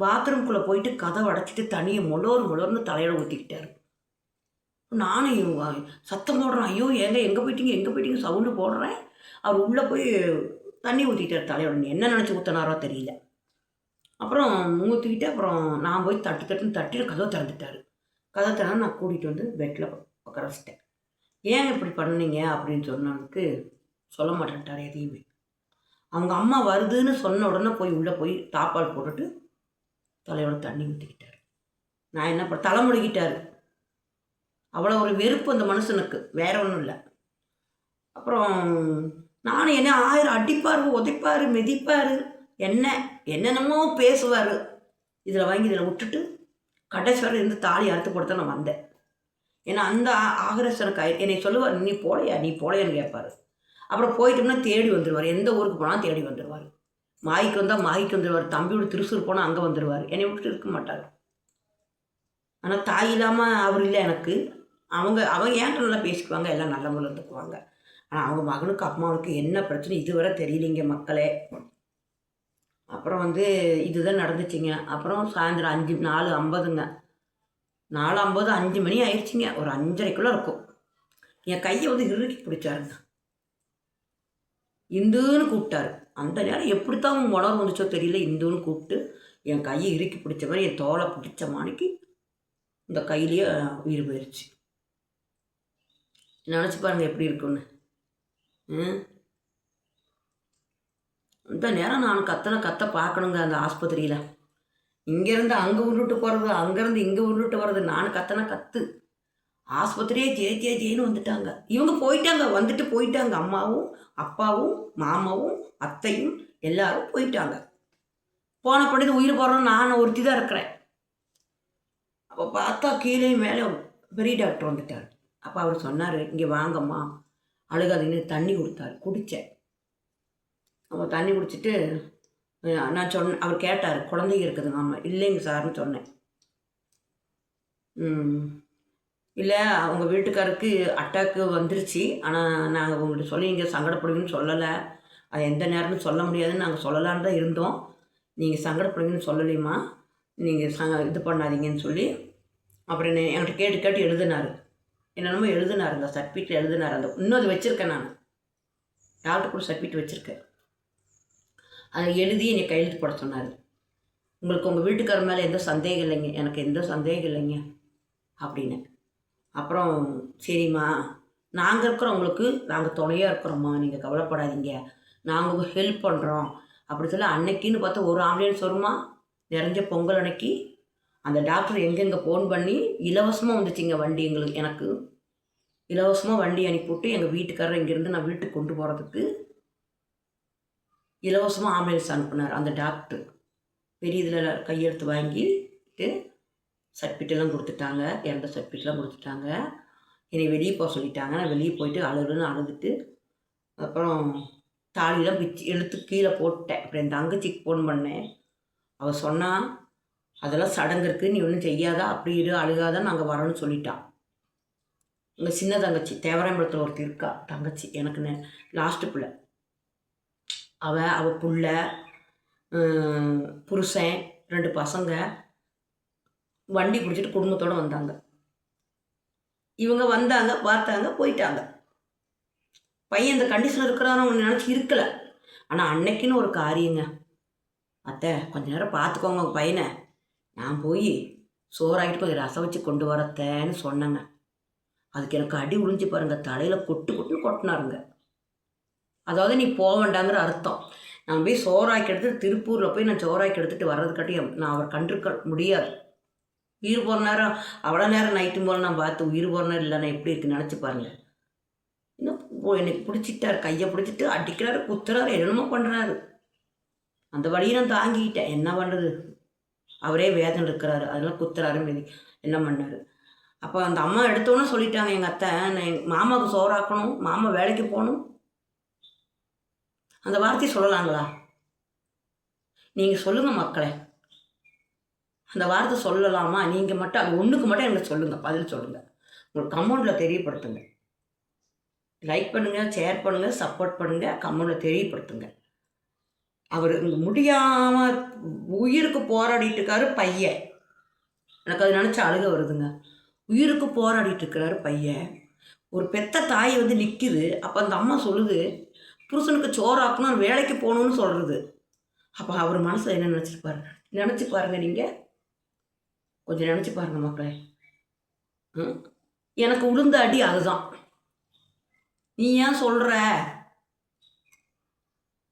பாத்ரூம்குள்ளே போயிட்டு கதவை அடைச்சிட்டு தண்ணியை மொளர்னு தலையோட ஊற்றிக்கிட்டார். நானும் சத்தம் போடுறேன், ஐயோ எங்கே போயிட்டீங்க சவுண்டு போடுறேன். அவர் உள்ளே போய் தண்ணி ஊற்றிட்டார் தலையோட. என்ன நினச்சி ஊற்றினாரோ தெரியல. அப்புறம் ஊற்றிக்கிட்டு அப்புறம் நான் போய் தட்டுன்னு தட்டிட்டு கதவை திறந்துட்டார். கதவை திறந்து நான் கூட்டிகிட்டு வந்து பெட்டில் உட்கார வச்சிட்டேன். ஏன் இப்படி பண்ணீங்க அப்படின்னு சொன்னதுக்கு சொல்ல மாட்டேன்ட்டார் எதையுமே. அவங்க அம்மா வருதுன்னு சொன்ன உடனே உள்ளே போய் தாப்பால் போட்டுட்டு தலையோட தண்ணி ஊற்றிக்கிட்டார். நான் என்ன தலை முழுகிட்டார். அவ்வளோ ஒரு வெறுப்பு அந்த மனுஷனுக்கு, வேற ஒன்றும் இல்லை. அப்புறம் நானும் என்ன 1000 அடிப்பார், உதைப்பார், மிதிப்பார், என்னென்னமோ பேசுவார். இதில் வாங்கி இதில் விட்டுட்டு கடைசி வரை இருந்து தாலி அறுத்து கொடுத்தா நான் வந்தேன். ஏன்னா அந்த ஆக்ரேஷனுக்கு என்னை சொல்லுவார், நீ போலையான்னு கேட்பார். அப்புறம் போயிட்டோம்னா தேடி வந்துடுவார். எந்த ஊருக்கு போனாலும் தேடி வந்துடுவார். மாய்க்கு வந்தால் மாய்க்கு வந்துடுவார். தம்பியோட திருசூர் போனால் அங்கே வந்துடுவார். என்னை விட்டுட்டு இருக்க மாட்டார். ஆனால் தாய் இல்லாமல் அவர் இல்லை எனக்கு. அவங்க ஏன்ட்ட நல்லா பேசிக்குவாங்க, எல்லாம் நல்ல முறையில் இருந்துக்குவாங்க. ஆனால் அவங்க மகனுக்கு அம்மாவுக்கு என்ன பிரச்சனை இதுவரை தெரியலிங்க மக்களே. அப்புறம் வந்து இதுதான் நடந்துச்சுங்க. அப்புறம் சாயந்தரம் 4:50ங்க. 4:50 5 மணி ஆயிடுச்சுங்க. ஒரு 5:30க்குள்ளே இருக்கும். என் கையை வந்து இறுக்கி பிடிச்சாருங்க. இந்துன்னு கூப்பிட்டாரு. அந்த நேரம் எப்படித்தான் உணர்வு வந்துச்சோ தெரியல, இந்துன்னு கூப்பிட்டு என் கையை இறுக்கி பிடிச்ச மாதிரி என் தோலை பிடிச்ச மாணிக்கு இந்த கையிலேயே உயிர் போயிடுச்சு. நினச்சி பாருங்கள் எப்படி இருக்குன்னு. இந்த நேரம் நான் கத்த பார்க்கணுங்க அந்த ஆஸ்பத்திரியில். இங்கேருந்து அங்கே உருட்டு போகிறது, அங்கேருந்து இங்கே உருட்டு வர்றது. நான் கத்து ஆஸ்பத்திரியே ஜேன்னு வந்துட்டாங்க. இவங்க போயிட்டாங்க, வந்துட்டு போயிட்டாங்க. அம்மாவும் அப்பாவும் மாமாவும் அத்தையும் எல்லாரும் போயிட்டாங்க. போன படிது உயிர் போடுறோம் நான் ஒருத்தி தான் இருக்கிறேன். அப்போ பார்த்தா கீழே மேலே பெரிய டாக்டர் வந்துட்டார். அப்போ அவர் சொன்னார், இங்கே வாங்கம்மா அழுகாதீங்கன்னு தண்ணி கொடுத்தாரு. குடித்தேன். அப்போ தண்ணி குடிச்சிட்டு நான் சொன்னேன். அவர் கேட்டார், குழந்தைங்க இருக்குதுங்க. ஆமாம். இல்லைங்க சார்னு சொன்னேன். இல்லை அவங்க வீட்டுக்காருக்கு அட்டாக்கு வந்துருச்சு, ஆனால் நாங்கள் உங்கள்கிட்ட சொல்லி நீங்கள் சங்கடப்படுவீங்கன்னு சொல்லலை. அது எந்த நேரம்னு சொல்ல முடியாதுன்னு நாங்கள் சொல்லலான்னு தான் இருந்தோம். நீங்கள் சங்கடப்படுவீங்கன்னு சொல்லலையுமா, நீங்கள் இது பண்ணாதீங்கன்னு சொல்லி அப்புறம் என்கிட்ட கேட்டு எழுதினார். என்னென்னமோ எழுதினாருங்க, சர்டிஃபிகேட் எழுதினார். அந்த இன்னும் அது வச்சுருக்கேன், நான் டாக்டர் கூட சர்டிஃபிகேட் வச்சுருக்கேன். அதை எழுதி என்னை கையெழுத்து போட சொன்னார். உங்களுக்கு உங்கள் வீட்டுக்காரர் மேலே எந்த சந்தேகம் இல்லைங்க, எனக்கு எந்த சந்தேகம் இல்லைங்க அப்படின்னு. அப்புறம் சரிம்மா நாங்கள் இருக்கிறோம், உங்களுக்கு நாங்கள் துணையாக இருக்கிறோம்மா, நீங்கள் கவலைப்படாதீங்க, நாங்கள் உங்களுக்கு ஹெல்ப் பண்ணுறோம் அப்படி சொல்லி அன்னைக்குன்னு பார்த்தா ஒரு ஆம்புலன்ஸ் வருமா, நிறைஞ்ச பொங்கல் அன்னைக்கு அந்த டாக்டர் எங்கெங்கே ஃபோன் பண்ணி இலவசமாக வந்துச்சுங்க வண்டி. எனக்கு இலவசமாக வண்டி அனுப்பிவிட்டு எங்கள் வீட்டுக்காரர் இங்கேருந்து நான் வீட்டுக்கு கொண்டு போகிறதுக்கு இலவசமாக ஆம்புலன்ஸ் அனுப்புனார் அந்த டாக்டர். பெரிய இதில் கையெழுத்து வாங்கிட்டு சர்டிஃபிகேட்லாம் கொடுத்துட்டாங்க, இறந்த சர்டிஃபிகேட்லாம் கொடுத்துட்டாங்க. என்னை வெளியே போக சொல்லிட்டாங்க. நான் வெளியே போயிட்டு அழுதுட்டு அப்புறம் தாலியெல்லாம் பிச்சு எடுத்து கீழே போட்டேன். அப்புறம் என் தங்கச்சிக்கு ஃபோன் பண்ணேன். அவள் சொன்னால் அதெல்லாம் சடங்கு இருக்குது, நீ ஒன்றும் செய்யாதா, அப்படி இரு, அழுகாதான், நாங்கள் வரோன்னு சொல்லிட்டான். எங்கள் சின்ன தங்கச்சி தேவராயபுரத்தில் ஒருத்தர் இருக்கா தங்கச்சி, எனக்கு லாஸ்ட்டு பிள்ளை. அவள் புள்ள புருஷன் 2 பசங்க வண்டி பிடிச்சிட்டு குடும்பத்தோடு வந்தாங்க. இவங்க வந்தாங்க, பார்த்தாங்க, போயிட்டாங்க. பையன் இந்த கண்டிஷனில் இருக்கிறான்னு ஒன்று நினச்சி இருக்கலை. ஆனால் அன்னைக்குன்னு ஒரு காரியங்க, அத்தை கொஞ்ச நேரம் பார்த்துக்கோங்க உங்கள் பையனை, நான் போய் சோறாகிட்டு கொஞ்சம் ரசம் வச்சு கொண்டு வரத்தேன்னு சொன்னேங்க. அதுக்கு எனக்கு அடி உழிஞ்சு பாருங்கள், தலையில் கொட்டினாருங்க. அதாவது நீ போக வேண்டாங்கிற அர்த்தம். நான் போய் சோறாக்கி எடுத்துட்டு திருப்பூரில் போய் நான் சோறாக்கி எடுத்துகிட்டு வர்றதுக்காட்டியும் நான் அவர் கண்டிருக்க முடியாது. உயிர் போகிற நேரம் அவ்வளோ நேரம் நைட்டும் போல் நான் பார்த்து உயிர் போகிற நேரம் இல்லைன்னா எப்படி இருக்குன்னு நினச்சி பாருங்கள். இன்னும் எனக்கு பிடிச்சிட்டார், கையை பிடிச்சிட்டு அடிக்கிறாரு, குத்துறாரு, என்னென்னமோ பண்ணுறாரு. அந்த வழியை நான் தாங்கிக்கிட்டேன். என்ன பண்ணுறது, அவரே வேதனை இருக்கிறாரு, அதெல்லாம் குத்துறாரு, என்ன பண்ணார். அப்போ அந்த அம்மா எடுத்தோன்னு சொல்லிட்டாங்க எங்கள் அத்தை, நான் எங்கள் மாமாவுக்கு சோறாக்கணும், மாமா வேலைக்கு போகணும். அந்த வார்த்தையை சொல்லலாங்களா? நீங்கள் சொல்லுங்கள் மக்களே, அந்த வார்த்தை சொல்லலாமா? நீங்கள் மட்டும் அது ஒன்றுக்கு மட்டும் எனக்கு சொல்லுங்கள், பதில் சொல்லுங்கள். உங்களுக்கு கமெண்டில் தெரியப்படுத்துங்க. லைக் பண்ணுங்கள், ஷேர் பண்ணுங்கள், சப்போர்ட் பண்ணுங்கள், கமெண்டில் தெரியப்படுத்துங்க. அவர் முடியாமல் உயிருக்கு போராடிட்டு இருக்காரு பையன். எனக்கு அது நினச்சா அழுக வருதுங்க. உயிருக்கு போராடிட்டு இருக்கிறாரு பையன். ஒரு பெத்த தாய் வந்து நிற்கிது. அப்போ அந்த அம்மா சொல்லுது, புருஷனுக்கு சோறாக்கணும், வேலைக்கு போகணுன்னு சொல்கிறது. அப்போ அவர் மனசில் என்ன நினச்சிருப்பாரு? நினச்சி பாருங்கள், நீங்கள் கொஞ்சம் நினச்சி பாருங்கள் மக்களே. எனக்கு உளுந்த அடி அதுதான். நீ ஏன் சொல்கிற,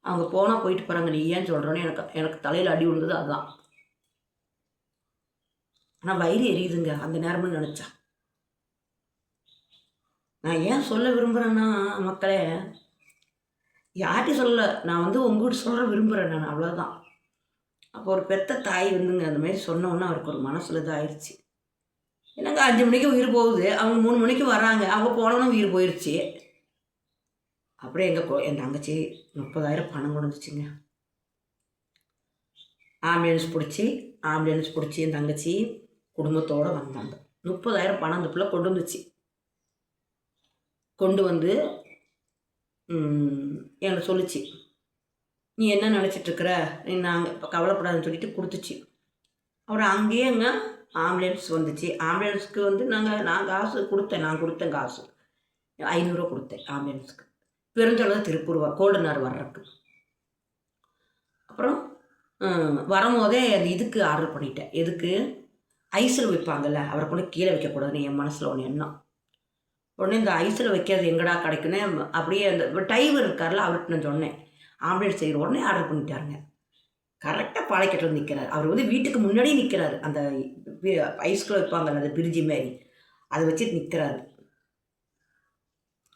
அவங்க போனால் போயிட்டு போகிறாங்க, நீ ஏன் சொல்கிறோன்னு எனக்கு தலையில் அடி விழுந்தது அதுதான். ஆனால் வயிறு எரியுதுங்க அந்த நேரம்னு நினச்சா. நான் ஏன் சொல்ல விரும்புகிறேன்னா மக்களே, யார்கிட்டையும் சொல்லலை, நான் வந்து உங்கள்கிட்ட சொல்ல விரும்புகிறேன் நான், அவ்வளோதான். அப்போ ஒரு பெத்த தாய் வந்துங்க அந்த மாதிரி சொன்னோன்னா அவருக்கு ஒரு மனசில் இதாகிடுச்சு. என்னங்க 5 மணிக்கு உயிர் போகுது, அவங்க 3 மணிக்கு வராங்க, அவங்க போனோன்னா உயிர் போயிடுச்சு. அப்படியே என் தங்கச்சி 30,000 பணம் கொண்டு வந்துச்சுங்க. ஆம்புலன்ஸ் பிடிச்சி என் தங்கச்சி குடும்பத்தோடு வந்தாங்க. 30,000 பணம் அந்த பிள்ளை கொண்டு வந்துச்சு. கொண்டு வந்து என்கிட்ட சொல்லிச்சு, நீ என்ன நினச்சிட்ருக்கிற, நாங்கள் இப்போ கவலைப்படாதுன்னு சொல்லிட்டு கொடுத்துச்சு. அப்புறம் அங்கேயேங்க ஆம்புலன்ஸ் வந்துச்சு. ஆம்புலன்ஸுக்கு வந்து நான் காசு கொடுத்தேன், காசு 500 கொடுத்தேன் ஆம்புலன்ஸுக்கு. பெருந்தளவு திருப்பூர் கோல்டனார் வர்றதுக்கு. அப்புறம் வரும்போதே அந்த இதுக்கு ஆர்டர் பண்ணிட்டேன். எதுக்கு? ஐஸில் வைப்பாங்கள்ல, அவரை கொண்டு கீழே வைக்கக்கூடாதுன்னு என் மனசில் ஒன்று எண்ணம். உடனே இந்த ஐஸில் வைக்கிறது எங்கடா கிடைக்குன்னு அப்படியே அந்த டிரைவர் இருக்கார்ல, அவர்கிட்ட நான் சொன்னேன் ஆம்புலன்ஸ் செய்கிற. உடனே ஆர்டர் பண்ணிட்டாருங்க. கரெக்டாக பாளையக்கட்டில் நிற்கிறார். அவர் வந்து வீட்டுக்கு முன்னாடியே நிற்கிறாரு. அந்த ஐஸ்குள்ளே வைப்பாங்கல்ல, அந்த பிரிட்ஜி மாரி அதை வச்சு நிற்கிறாரு.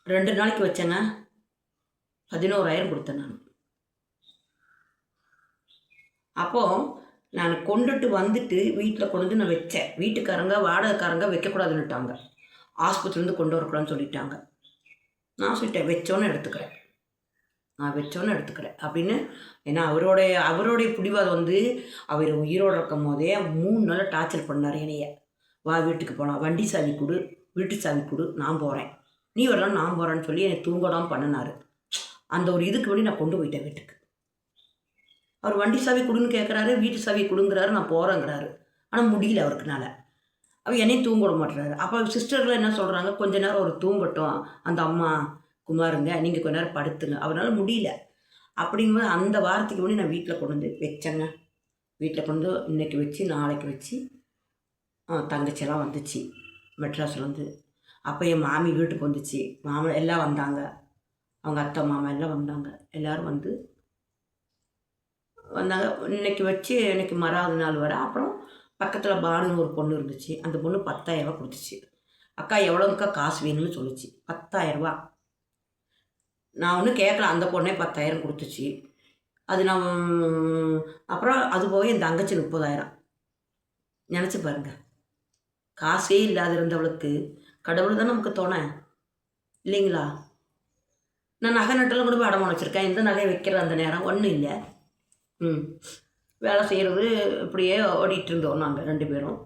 2 நாளைக்கு வச்சேங்க. 11,000 கொடுத்தேன் நான். அப்போது நான் கொண்டுட்டு வந்துட்டு வீட்டில் கொண்டு வந்து நான் வச்சேன். வீட்டுக்காரங்க வாடகைக்காரங்க வைக்கக்கூடாதுன்னுட்டாங்க. ஆஸ்பத்திரிலேருந்து கொண்டு வரக்கூடாதுன்னு சொல்லிட்டாங்க. நான் சொல்லிட்டேன் வச்சோன்னு எடுத்துக்கிறேன், நான் வச்சோன்னு எடுத்துக்கிறேன் அப்படின்னு. ஏன்னா அவருடைய பிடிவாதம் வந்து அவர் உயிரோடு இருக்கும் போதே 3 நாள் டார்ச்சர் பண்ணார் என்னைய. வா வீட்டுக்கு போகலாம், வண்டி சாவி கொடு, வீட்டு சாவி கொடு, நான் போகிறேன், நீ வரலாம் நான் போகிறேன்னு சொல்லி என்னை தூங்கடாமல் பண்ணினார். அந்த ஒரு இதுக்கு வேண்டி நான் கொண்டு போயிட்டேன் வீட்டுக்கு. அவர் வண்டி சாவி கொடுன்னு கேட்குறாரு, வீட்டு சாவி கொடுங்கிறாரு, நான் போகிறேங்கிறாரு. ஆனால் முடியல அவருக்குனால. அவர் என்னையும் தூங்க விட மாட்டுறாரு. அப்போ சிஸ்டர்கள் என்ன சொல்கிறாங்க, கொஞ்ச நேரம் ஒரு தூங்கட்டும் அந்த அம்மா குமாருங்க, நீங்கள் கொஞ்ச நேரம் படுத்துங்க. அவரால் முடியல. அப்படிங்கும்போது அந்த வாரத்துக்கு முன்னாடி நான் வீட்டில் கொண்டு வந்து வச்சேங்க. வீட்டில் கொண்டு இன்றைக்கி வச்சு நாளைக்கு வச்சு தங்கச்சியெல்லாம் வந்துச்சு மெட்ராஸ்லேருந்து. அப்போ என் மாமி வீட்டுக்கு வந்துச்சு, மாமா எல்லாம் வந்தாங்க, அவங்க அத்தை மாமா எல்லாம் வந்தாங்க. எல்லோரும் வந்தாங்க. இன்றைக்கி வச்சு இன்றைக்கி மறாவது நாள் வர. அப்புறம் பக்கத்தில் பானுன்னு ஒரு பொண்ணு இருந்துச்சு. அந்த பொண்ணு 10,000 கொடுத்துச்சு. அக்கா எவ்வளோங்கக்கா காசு வேணும்னு சொல்லிச்சு. 10,000. நான் ஒன்றும் கேட்கல, அந்த பொண்ணே 10,000 கொடுத்துச்சு. அது நான் அப்புறம் அது போய் என் தங்கச்சி 30,000. நினச்சி பாருங்க, காசே இல்லாத இருந்தவளுக்கு கடவுள் தான் நமக்கு தோணை இல்லைங்களா? நான் நகை நட்டெல்லாம் கூட போய் அடமானம் வச்சுருக்கேன். எந்த நகையை வைக்கிற அந்த நேரம் ஒன்றும் இல்லை. வேலை செய்கிறது இப்படியே ஓடிட்டு இருந்தோம் நாங்கள் 2 பேரும்.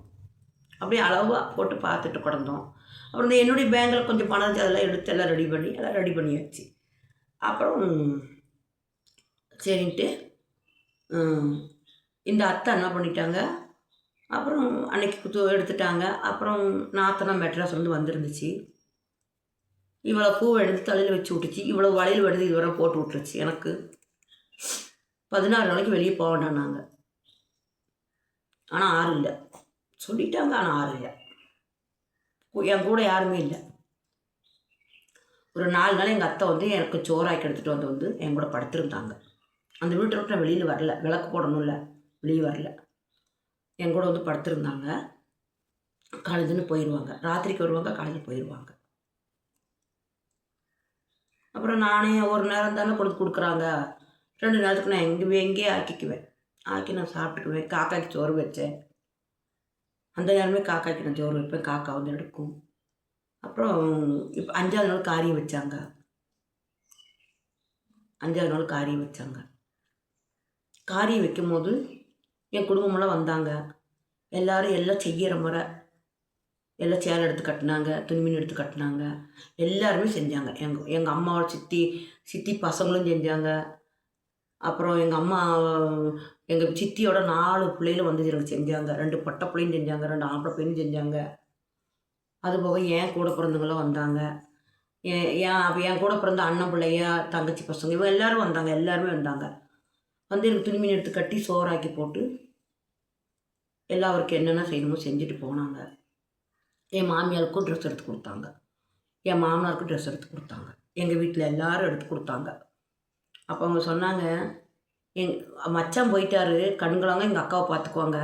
அப்படியே அளவாக போட்டு பார்த்துட்டு கிடந்தோம். அப்புறம் இந்த என்னுடைய பேங்கில் கொஞ்சம் பணம் இருந்துச்சு, அதெல்லாம் எடுத்து எல்லாம் ரெடி பண்ணியாச்சு. அப்புறம் சரின்ட்டு இந்த அத்தை என்ன பண்ணிட்டாங்க, அப்புறம் அன்னைக்கு எடுத்துட்டாங்க. அப்புறம் நாத்தனா மெட்ராஸ்லேருந்து வந்துருந்துச்சு. இவ்வளோ பூவை எடுத்து தலையில் வச்சு விட்டுச்சு, இவ்வளோ வளையல் எடுத்து இதுவரை போட்டு விட்டுருச்சு. எனக்கு 16 நாளைக்கு வெளியே போக வேண்டாம் நாங்கள். ஆனால் ஆறு இல்லை சொல்லிட்டாங்க, ஆனால் ஆறு இல்லை. என் கூட யாருமே இல்லை. ஒரு 4 நாள் எங்கள் அத்தை வந்து எனக்கு சோறாக்கி எடுத்துகிட்டு வந்து என் கூட படுத்திருந்தாங்க. அந்த வீட்டை விட்டு நான் வெளியில் வரல, விளக்கு போடணும்ல, வெளியே வரல. என் கூட வந்து படுத்திருந்தாங்க. காலேஜுன்னு போயிடுவாங்க, ராத்திரிக்கு வருவாங்க, காலேஜ் போயிடுவாங்க. அப்புறம் நானே ஒரு நேரம் தானே கொடுக்குறாங்க, 2 நேரத்துக்கு நான் எங்கேயே ஆக்கிக்குவேன். ஆக்கி நான் சாப்பிட்டுக்குவேன். காக்காய்க்கு சோறு வச்சேன். அந்த நேரமே காக்காய்க்கு நான் சோறு வைப்பேன், காக்கா வந்து எடுக்கும். அப்புறம் இப்போ 5ஆவது நாள் காரியம் வச்சாங்க. 5ஆவது நாள் காரியம் வச்சாங்க. காரியம் வைக்கும் போது என் குடும்பமெல்லாம் வந்தாங்க. எல்லோரும் எல்லாம் செய்கிற முறை எல்லாம் சேலை எடுத்து கட்டினாங்க, துணிமீன் எடுத்து கட்டினாங்க. எல்லாருமே செஞ்சாங்க. எங்கள் அம்மாவோட சித்தி பசங்களும் செஞ்சாங்க. அப்புறம் எங்கள் அம்மா எங்கள் சித்தியோட 4 பிள்ளைகளும் வந்து எனக்கு செஞ்சாங்க. 2 பொட்டை பிள்ளையும் செஞ்சாங்க, 2 ஆம்பளை பிள்ளையும் செஞ்சாங்க. அதுபோக என் கூட பிறந்தவங்களும் வந்தாங்க. என் கூட பிறந்த அண்ணன் பிள்ளையா தங்கச்சி பசங்க இவங்க எல்லோரும் வந்தாங்க. எல்லாருமே வந்தாங்க. வந்து எனக்கு துணிமீன் எடுத்து கட்டி சோறாக்கி போட்டு எல்லாருக்கும் என்னென்ன செய்யணுமோ செஞ்சுட்டு போனாங்க. என் மாமியாருக்கும் ட்ரெஸ் எடுத்து கொடுத்தாங்க, என் மாமனாருக்கும் ட்ரெஸ் எடுத்து கொடுத்தாங்க. எங்கள் வீட்டில் எல்லோரும் எடுத்து கொடுத்தாங்க. அப்போ அவங்க சொன்னாங்க, மச்சான் போயிட்டாரு, கண்களாங்க எங்கள் அக்காவை பார்த்துக்குவாங்க,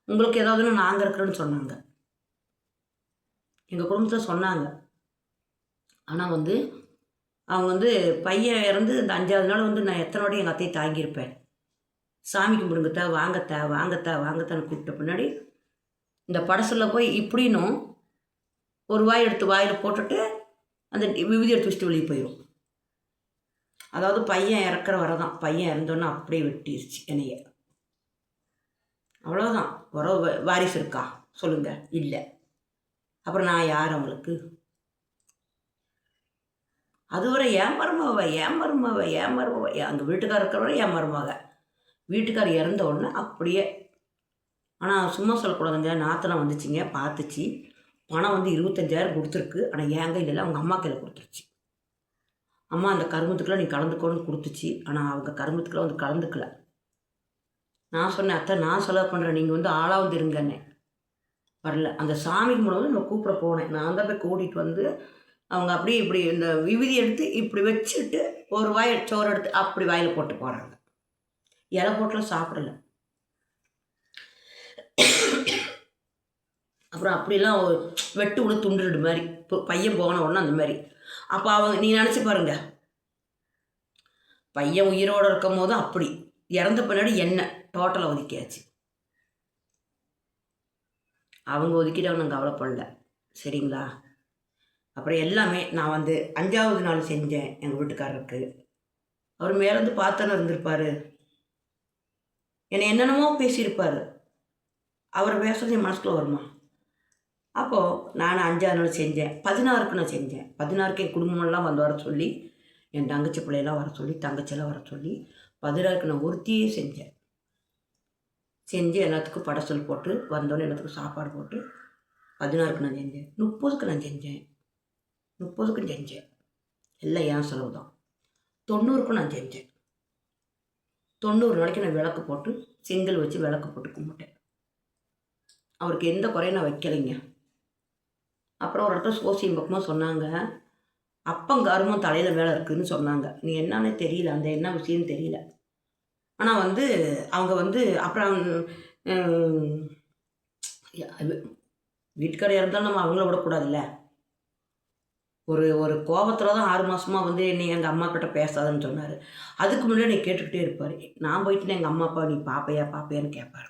உங்களுக்கு ஏதாவதுன்னு நாங்கள் இருக்கிறோன்னு சொன்னாங்க. எங்கள் குடும்பத்தில் சொன்னாங்க. ஆனால் வந்து அவங்க வந்து பையன் இறந்து இந்த 5ஆவது நாள் வந்து நான் எத்தனை வாட்டி எங்கள் அத்தையை தாங்கியிருப்பேன். சாமி கும்பிடுங்கத்தா, வாங்கத்தான்னு கூப்பிட்ட பின்னாடி இந்த படசில் போய் இப்படின்னும் ஒரு வாய் எடுத்து வாயில் போட்டுட்டு அந்த விபூதி எடுத்து வச்சுட்டு வெளியே போயிடும். அதாவது பையன் இறக்குற வரை தான். பையன் இறந்தோன்னே அப்படியே வெட்டிருச்சு என்னைய. அவ்வளோதான். உறவு வாரிசு இருக்கா சொல்லுங்கள்? இல்லை. அப்புறம் நான் யார் அவங்களுக்கு? அதுவரை ஏன் மருமவ அங்கே வீட்டுக்கார இருக்கிறவரை ஏன் மருமக. வீட்டுக்காரர் இறந்த உடனே அப்படியே. ஆனால் சும்மா சொல்லக்கூடாதுங்க, நாத்தனை வந்துச்சிங்க, பார்த்துச்சு. பணம் வந்து 25,000 கொடுத்துருக்கு. ஆனால் என் கையில் இல்லை, அவங்க அம்மா கையில் கொடுத்துருச்சு. அம்மா அந்த கருமத்துக்குலாம் நீ கலந்துக்கோன்னு கொடுத்துச்சு. ஆனால் அவங்க கருமத்துக்குலாம் வந்து கலந்துக்கல. நான் சொன்னேன், அத்தை நான் செலவு பண்ணுறேன், நீங்கள் வந்து ஆளாக வந்து இருங்கன்னே. வரல. அந்த சாமி கும்பிடும்போது நம்ம கூப்பிட போனேன். நான் தான் போய் கூட்டிகிட்டு வந்து அவங்க அப்படியே இப்படி இந்த விபூதி எடுத்து இப்படி வச்சுட்டு ஒரு வாய் சோறு எடுத்து அப்படி வாயில் போட்டு போகிறாங்க. இலை போட்டுலாம் சாப்பிடல. அப்புறம் அப்படிலாம் ஒரு வெட்டு விட துண்டுடு மாதிரி பையன் போன உடனே அந்த மாதிரி. அப்போ அவங்க நீ நினச்சி பாருங்க, பையன் உயிரோடு இருக்கும் போதும் அப்படி, இறந்த பின்னாடி என்ன டோட்டலாக ஒதுக்கியாச்சு. அவங்க ஒதுக்கிட்டவங்க நான் கவலைப்படல, சரிங்களா. அப்புறம் எல்லாமே நான் வந்து 5வது நாள் செஞ்சேன் எங்கள் வீட்டுக்காரருக்கு. அவர் மேலேருந்து பார்த்தானே இருந்திருப்பார், என்னை என்னென்னமோ பேசியிருப்பார். அவர் பேசுறது என் மனசுக்குள்ள வருமா? அப்போது நான் 5வது நாள் செஞ்சேன். 16க்கு நான் செஞ்சேன். 16க்கு என் குடும்பமெல்லாம் வந்து வர சொல்லி, என் தங்கச்சி பிள்ளையெல்லாம் வர சொல்லி, தங்கச்சியெல்லாம் வர சொல்லி 16க்கு நான் ஒருத்தியே செஞ்சேன். செஞ்சு எல்லாத்துக்கும் படசல் போட்டு வந்தோடனே எல்லாத்துக்கும் சாப்பாடு போட்டு 16க்கு நான் செஞ்சேன். 30க்கு நான் செஞ்சேன். 30க்கும் செஞ்சேன். எல்லாம் என் செலவு தான். 90க்கும் நான் செஞ்சேன். 90 நாளைக்கு நான் விளக்கு போட்டு செங்கல் வச்சு விளக்கு போட்டு கும்பிட்டேன். அவருக்கு எந்த குறையும் நான் வைக்கலைங்க. அப்புறம் ஒரு இடத்துல சோசியம் பக்கமாக சொன்னாங்க, அப்பங்கருமம் தலையில் மேலே இருக்குதுன்னு சொன்னாங்க. நீ என்னன்னு தெரியல, அந்த என்ன விஷயம்னு தெரியல. ஆனால் வந்து அவங்க வந்து அப்புறம் வீட்டுக்காரர் இருந்தாலும் நம்ம அவங்கள விடக்கூடாதுல்ல. ஒரு ஒரு கோபத்தில் தான் 6 மாதமாக வந்து என்னை எங்கள் அம்மா கிட்ட பேசாதுன்னு சொன்னார். அதுக்கு முன்னாடி நீ கேட்டுக்கிட்டே இருப்பார். நான் போயிட்டுனா எங்கள் அம்மா அப்பா நீ பாப்பையா பாப்பையான்னு கேட்பார்.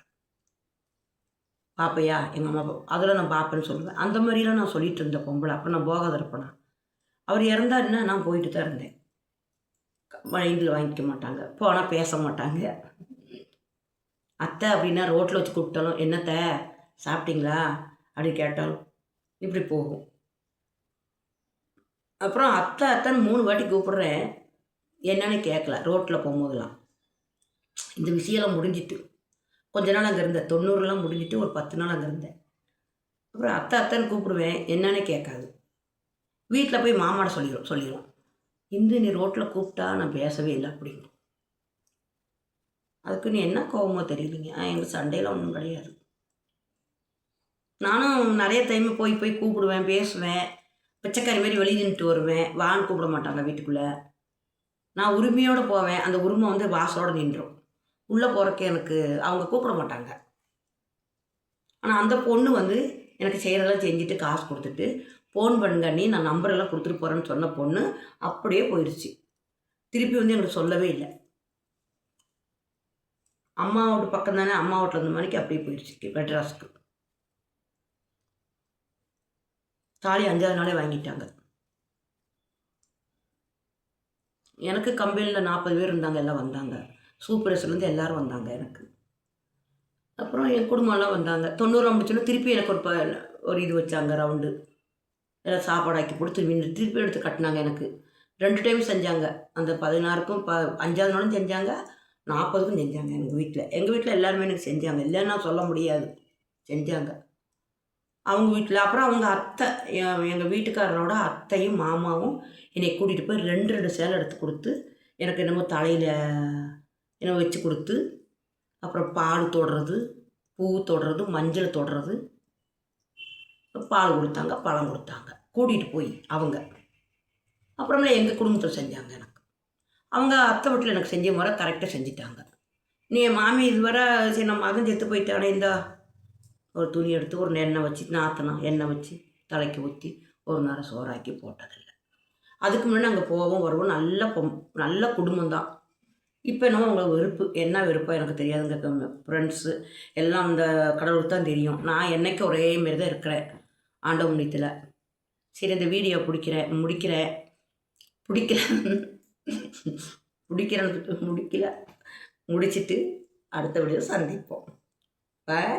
பாப்பையா எங்கள் அம்மா அப்பா அதில் நான் பார்ப்பேன்னு சொல்லுவேன். அந்த மாதிரிலாம் நான் சொல்லிட்டு இருந்தேன் பொம்பளை. அப்போ நான் போகாத இருப்பேனா. அவர் இறந்தாருன்னா நான் போயிட்டு தான் இருந்தேன். மைண்டில் வாங்கிக்க மாட்டாங்க, போனால் பேச மாட்டாங்க. அத்தை அப்படின்னா ரோட்டில் வச்சு கூப்பிட்டாலும் என்னத்தை சாப்பிட்டீங்களா அப்படின்னு கேட்டாலும் இப்படி போகும். அப்புறம் அத்தை அத்தைன்னு 3 வாட்டி கூப்பிட்றேன், என்னன்னு கேட்கல. ரோட்டில் போகும்போதெல்லாம் இந்த விஷயம்லாம் முடிஞ்சிட்டு கொஞ்ச நாள் அங்கே இருந்தேன். 90லாம் முடிஞ்சிட்டு ஒரு 10 நாள் அங்கே இருந்தேன். அப்புறம் அத்தை அத்தைன்னு கூப்பிடுவேன், என்னன்னே கேட்காது. வீட்டில் போய் மாமாட சொல்லிடுவோம் இந்து நீ ரோட்டில் கூப்பிட்டா நான் பேசவே இல்லை அப்படிங்க. அதுக்கு நீ என்ன கோபமோ தெரியலைங்க. எங்கள் சண்டையில் ஒன்றும் கிடையாது. நானும் நிறைய டைம் போய் கூப்பிடுவேன், பேசுவேன். பிச்சைக்காரி மாதிரி வெளியே நின்றுட்டு வருவேன். வான்னு கூப்பிட மாட்டாங்க வீட்டுக்குள்ளே. நான் உரிமையோடு போவேன். அந்த உரிமை வந்து வாசலோடு நின்றுடும். உள்ளே போகிறக்கு எனக்கு அவங்க கூப்பிட மாட்டாங்க. ஆனால் அந்த பொண்ணு வந்து எனக்கு செய்கிறதெல்லாம் செஞ்சுட்டு காசு கொடுத்துட்டு ஃபோன் பண்ணுங்க நீ நான் நம்பரெல்லாம் கொடுத்துட்டு போகிறேன்னு சொன்ன பொண்ணு அப்படியே போயிடுச்சு. திருப்பி வந்து எங்களுக்கு சொல்லவே இல்லை. அம்மா வீட்டு பக்கம் தானே, அம்மா வீட்டில் இருந்த மணிக்கு அப்படியே போயிடுச்சு மெட்ராஸுக்கு. தாலி 5வது நாளே வாங்கிட்டாங்க. எனக்கு கம்பெனியில் 40 பேர் இருந்தாங்க, எல்லாம் வந்தாங்க. சூப்பர்வைசர்லேருந்து எல்லோரும் வந்தாங்க எனக்கு. அப்புறம் என் குடும்பம்லாம் வந்தாங்க. 90 முடிச்சோன்னா திருப்பி எனக்கு ஒரு இது வச்சாங்க ரவுண்டு. எல்லாம் சாப்பாடாக்கி போட்டு திருப்பி எடுத்து கட்டினாங்க எனக்கு. 2 டைம் செஞ்சாங்க. அந்த 16க்கும் 5வது நாளும் செஞ்சாங்க, 40க்கும் செஞ்சாங்க எங்கள் வீட்டில். எங்கள் வீட்டில் எல்லாருமே எனக்கு செஞ்சாங்க, இல்லைன்னா சொல்ல முடியாது, செஞ்சாங்க அவங்க வீட்டில். அப்புறம் அவங்க அத்தை, எங்கள் வீட்டுக்காரரோட அத்தையும் மாமாவும் என்னை கூட்டிகிட்டு போய் 2 சேலை எடுத்து கொடுத்து எனக்கு என்னமோ தலையில் என்னமோ வச்சு கொடுத்து, அப்புறம் பால் தொடுறது, பூ தொடுறது, மஞ்சள் தொடுறது, பால் கொடுத்தாங்க, பழம் கொடுத்தாங்க கூட்டிகிட்டு போய் அவங்க. அப்புறமே எங்கள் குடும்பத்தில் செஞ்சாங்க எனக்கு. அவங்க அத்தை வீட்டில் எனக்கு செஞ்ச முறை கரெக்டாக செஞ்சுட்டாங்க. நீ மாமி இதுவரை சரி நம்ம மகன் செத்து போயிட்டானே, இந்த ஒரு துணி எடுத்து ஒரு எண்ணெய் வச்சு நாத்தனா எண்ணெய் வச்சு தலைக்கு ஊற்றி ஒரு நேரம் சோறாக்கி போட்டதில்லை. அதுக்கு முன்னாடி அங்கே போவோம் வருவோம். நல்ல குடும்பம் தான். இப்போ என்னமோ உங்களுக்கு வெறுப்பு, என்ன வெறுப்பாக எனக்கு தெரியாதுங்க. ஃப்ரெண்ட்ஸு எல்லாம் அந்த கடவுளுக்கு தான் தெரியும். நான் என்னைக்கு ஒரே மாரி தான் இருக்கிறேன் ஆண்டவ முன்னியத்தில். சரி, இந்த வீடியோ முடிச்சிட்டு அடுத்த வீடியோ சந்திப்போம். பாய்.